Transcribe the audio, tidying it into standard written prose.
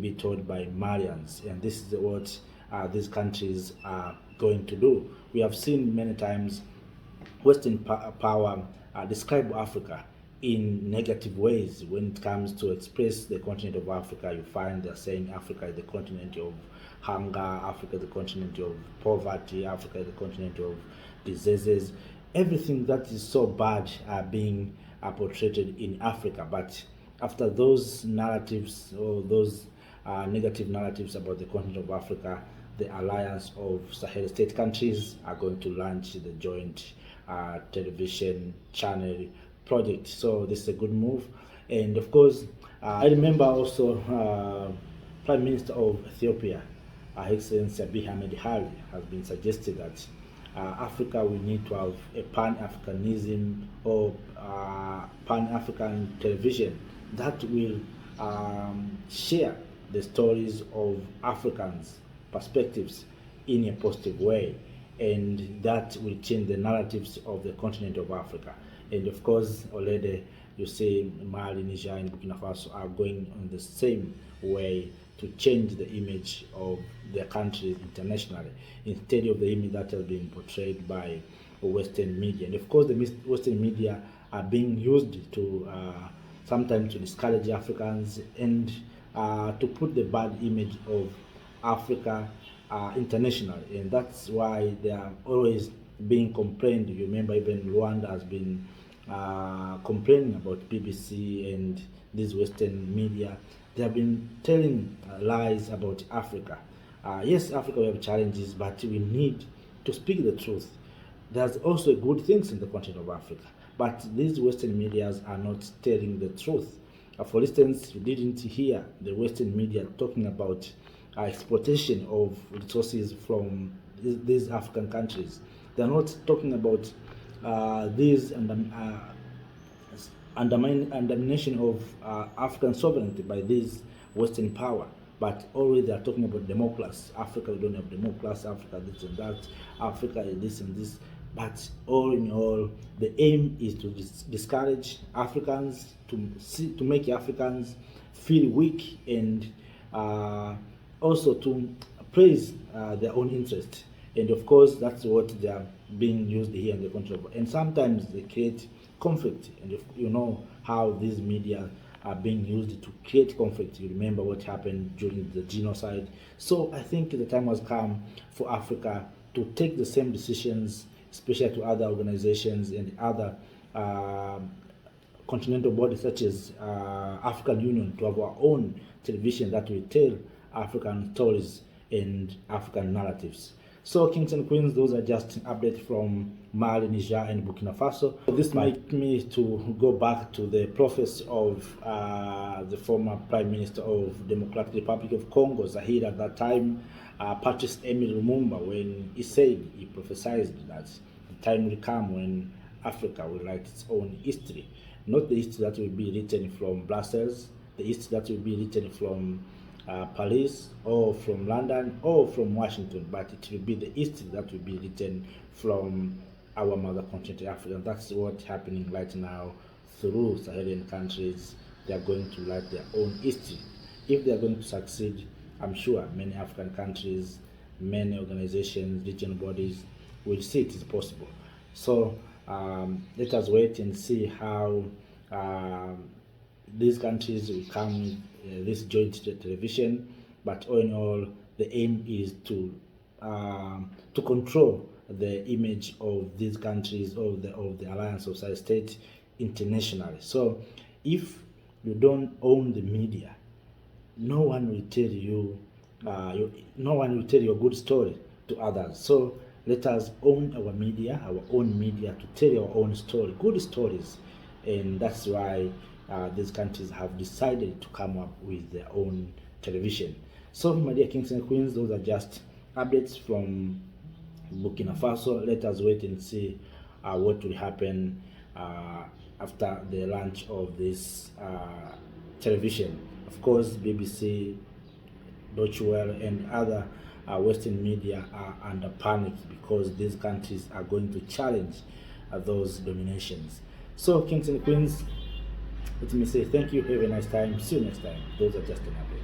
be told by Malians, and this is what these countries are going to do. We have seen many times Western power describe Africa in negative ways. When it comes to express the continent of Africa, you find they're saying Africa is the continent of hunger, Africa is the continent of poverty, Africa is the continent of diseases. Everything that is so bad are being portrayed in Africa. But after those narratives, or those negative narratives about the continent of Africa, the alliance of Sahel state countries are going to launch the joint television channel project. So this is a good move. And of course, I remember also Prime Minister of Ethiopia, Excellency Abiy Ahmed has been suggested that Africa will need to have a Pan-Africanism or Pan-African television that will share the stories of Africans' perspectives in a positive way, and that will change the narratives of the continent of Africa. And of course, already you see Mali, Niger, and Burkina Faso are going on the same way to change the image of their countries internationally, instead of the image that has been portrayed by Western media. And of course, the Western media are being used to sometimes to discourage Africans and to put the bad image of Africa internationally, and that's why they are always being complained. You remember even Rwanda has been complaining about BBC and these Western media. They have been telling lies about Africa. Yes, Africa, we have challenges, but we need to speak the truth. There's also good things in the continent of Africa, but these Western medias are not telling the truth. For instance, you didn't hear the Western media talking about exploitation of resources from these African countries. They're not talking about these undermination of African sovereignty by this Western power, but always they are talking about democracy. Africa, we don't have democracy, Africa this and that, Africa is this and this. But all in all, the aim is to discourage Africans, to make Africans feel weak, and also to praise their own interest. And of course, that's what they are being used here in the country. And sometimes they create conflict. And if you know how these media are being used to create conflict, you remember what happened during the genocide. So I think the time has come for Africa to take the same decisions, especially to other organizations and other continental bodies such as African Union, to have our own television that will tell African stories and African narratives. So, kings and queens, those are just updates from Mali, Niger, and Burkina Faso. This might me to go back to the prophecy of the former Prime Minister of Democratic Republic of Congo, Zaire, at that time, Patrice Emery Lumumba, when he prophesied that the time will come when Africa will write its own history. Not the history that will be written from Brussels, the history that will be written from Paris or from London or from Washington, but it will be the history that will be written from our mother continent, Africa. And that's what's happening right now through Sahelian countries. They are going to write their own history. If they are going to succeed, I'm sure many African countries, many organizations, regional bodies will see it is possible. So let us wait and see how these countries will come this joint television. But all in all, the aim is to control the image of these countries, of the alliance of Sahel states internationally. So if you don't own the media, no one will tell you no one will tell your good story to others. So let us own our media, our own media, to tell our own story, good stories. And that's why these countries have decided to come up with their own television. So, my dear kings and queens, those are just updates from Burkina Faso. Let us wait and see what will happen after the launch of this television. Of course, BBC, Deutsche Welle, and other Western media are under panic because these countries are going to challenge those dominations. So, kings and queens, let me say thank you. Have a nice time. See you next time. Those are just an update.